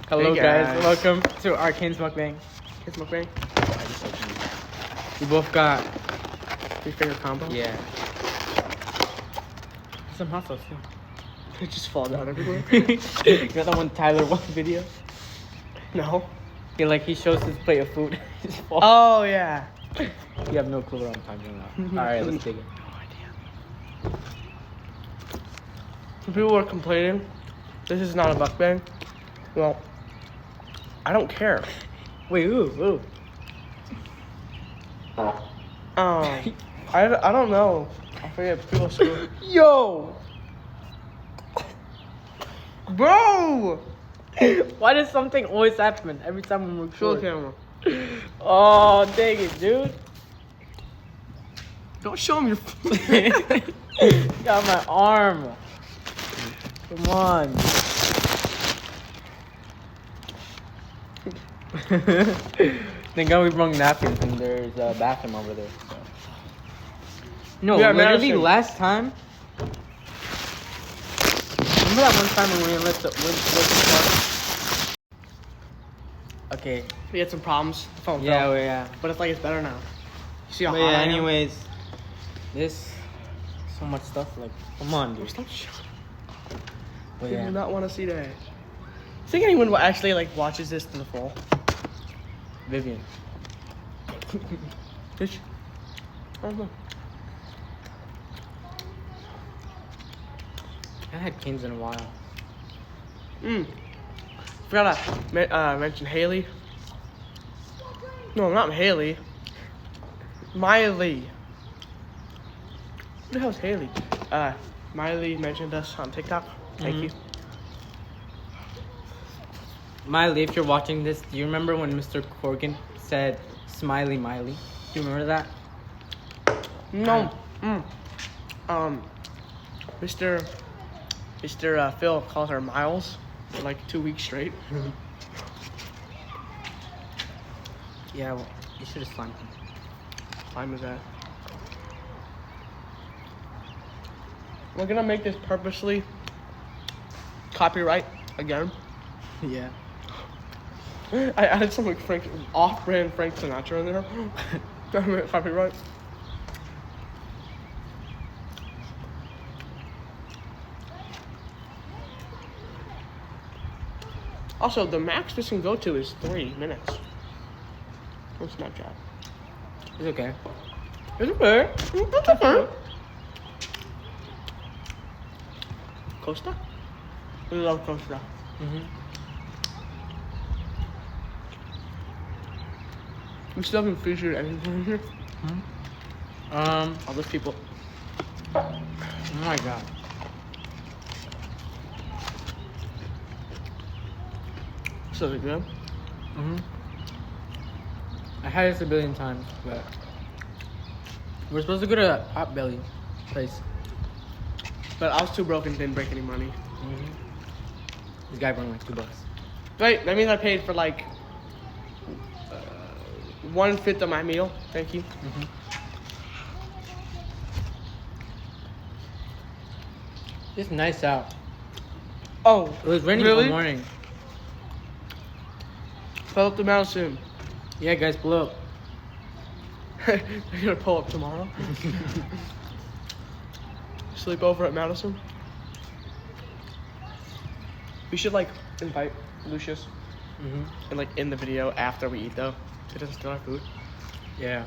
Hello Hey, guys, guys. welcome to our Kane's Mukbang. Kids mukbang. We both got, 3-finger combo. yeah, some hot sauce too. It just fall down everywhere. You got that one Tyler one video? No. He shows his plate of food. Just falls. Oh yeah. You have no clue what I'm talking about. Alright, let's dig it. No idea. Some people were complaining. This is not a mukbang. Well, I don't care. Wait, ooh. I don't know. I forget people screw. Yo! Bro! Why does something always happen every time we Show the record? camera. Oh, dang it, dude. Don't show me your Got my arm. Come on. Thank God we brought napkins and there's a bathroom over there. So. No, Yeah, literally Madison. last time. Remember that one time when we let the Okay. We had some problems. The phone Yeah, fell. yeah. But it's like it's better now. You see how But hot yeah, I am? anyways, this so much stuff. Like, come on, dude. Stop showing. But People yeah. do not want to see that. Think anyone actually like watches this to the full? Vivian. Bitch. I don't know. I haven't had Canes in a while. Forgot to mention Haley. No, not Haley. Miley. Who the hell is Haley? Miley mentioned us on TikTok. Thank Mhm. you. Miley, if you're watching this, do you remember when Mr. Corgan said Smiley Miley? Do you remember that? No. Mr. Phil calls her Miles for like 2 weeks straight. Yeah, well, you should have slimed him. Fine with that. We're gonna make this purposely copyright again. Yeah. I added some like off-brand Frank Sinatra in there. Copyright. Also, the max this can go to is 3 minutes. On Snapchat. It's okay. It's okay. It's okay. Costa? We love Costa. Mm-hmm. We still haven't featured anything here. All those people. Oh my god. So is it good? Mm-hmm. I had this a billion times, but we're supposed to go to a Potbelly place. But I was too broke and didn't break any money. Mm-hmm. This guy brought like $2. Wait, that means I paid for like 1/5 of my meal. Thank you. Mm-hmm. It's nice out. Oh, It was raining really? all morning. Pull up the mountain. Yeah, guys, pull up. You're gonna pull up tomorrow? Sleep over at Madison? We should like invite Lucius Mm-hmm. and like in the video after we eat though. So he doesn't steal our food. Yeah.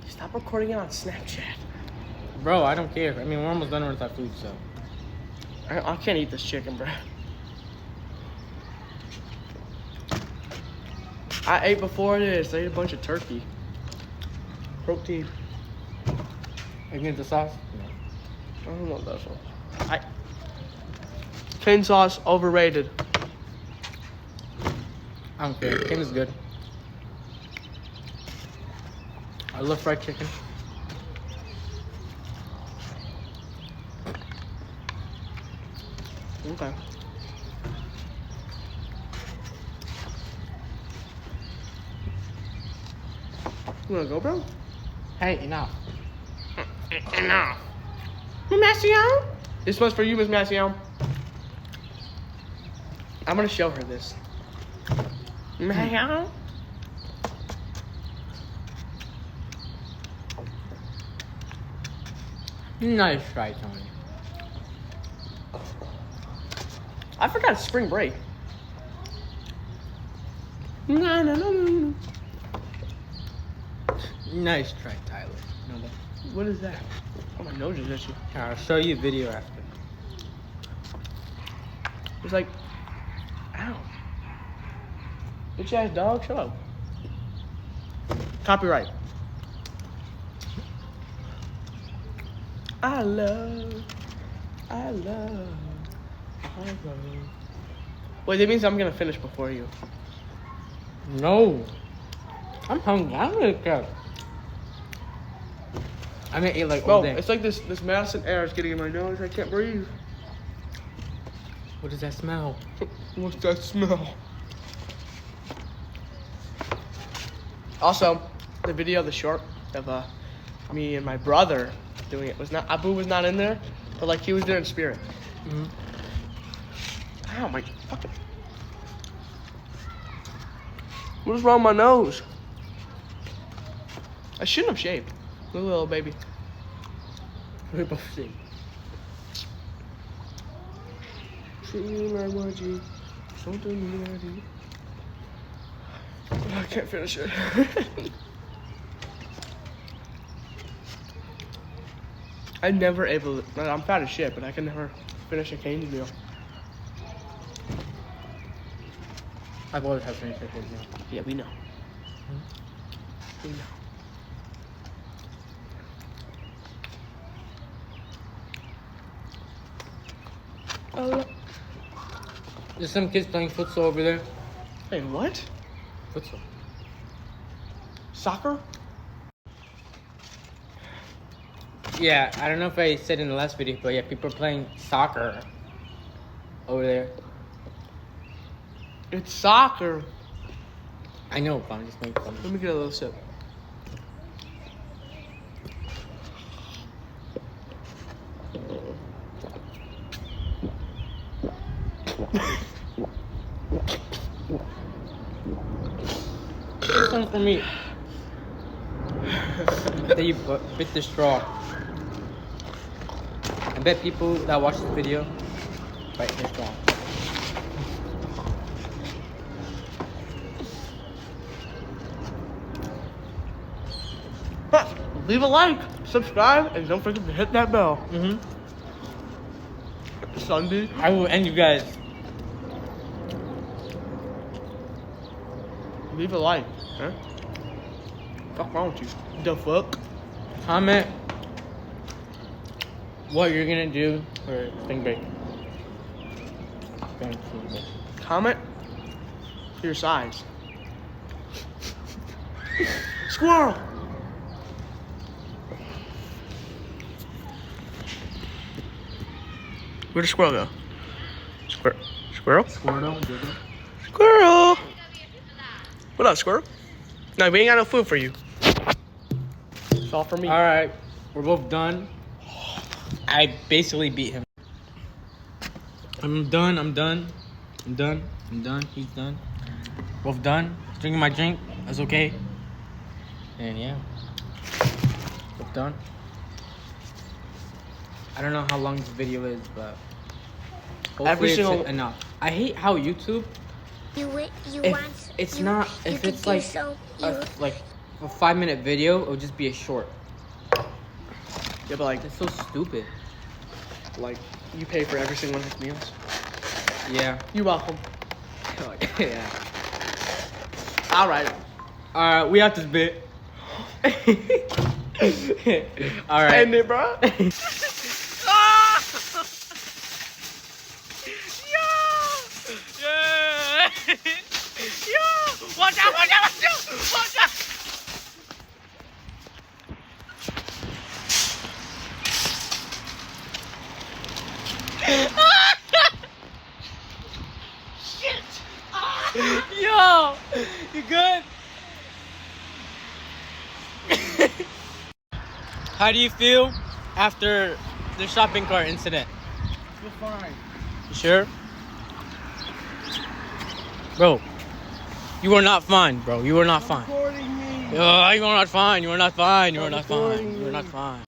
Stop recording it on Snapchat. Bro, I don't care. I mean, we're almost done with our food, so. I can't eat this chicken, bro. I ate before this. I ate a bunch of turkey. Protein. You get the sauce? I don't know that one. Cane sauce overrated. I don't care. Cane is good. I love fried chicken. Okay. You wanna go, bro? Hey, enough. Enough. Miss Massion? This one's for you, Miss Massion. I'm gonna show her this. Massion? Nice try, Tony. I forgot it's spring break. No, no, no, no, no. Nice try, Tyler. No, that. What is that? Oh, my nose is itchy. Here, I'll show you a video after. It's like, ow. Bitch ass dog, shut up. Copyright. I love. Wait, that means I'm gonna finish before you. No. I'm hungry. I don't really care. I'm gonna eat like all Bro, day. it's like this Madison air is getting in my nose. I can't breathe. What does that smell? What's that smell? Also, the video, the short of me and my brother doing it was not. Abu was not in there, but like he was there in spirit. Mm-hmm. Ow, my fucking. What is wrong with my nose? I shouldn't have shaved. Look, little baby. We both see. I can't finish it. I'm never able to. I'm fat as shit, but I can never finish a cane meal. I've always had finished it. Yeah, we know. We know. There's some kids playing futsal over there. Hey, what? Futsal. Soccer? Yeah, I don't know if I said in the last video, but yeah, people are playing soccer over there. It's soccer. I know, but I'm just making fun. Let me get a little sip. This one's for me. That you bit the straw. I bet people that watch this video bite the straw. Leave a like, subscribe, and don't forget to hit that bell. Mm-hmm. Sunday. I will end you guys. Leave a like. Huh? Fuck wrong with you? The fuck? Comment what you're gonna do for spring break. Spring break. Comment your size. Squirrel! Where'd the squirrel go? Squirrel? Squirtle, Squirrel! What up, squirrel? No, we ain't got no food for you. It's all for me. Alright, we're both done. I basically beat him. I'm done, he's done. Both done. Drinking my drink, that's okay. And yeah. Both done. I don't know how long this video is, but hopefully it's enough. I hate how YouTube, if it's like a 5-minute video, it'll just be a short. Yeah, but like, It's so stupid. like, you pay for every single one of his meals. Yeah. You're welcome. Yeah. Alright. Alright, we have this bit. Alright. End it, bro. Watch out, watch out, watch out, watch out! Shit! Yo! You good? How do you feel after the shopping cart incident? I feel fine. You sure? Bro, you are not fine, bro. You are not fine. Recording me. You are not fine. You are not fine. You are not fine. Recording You are not me. fine.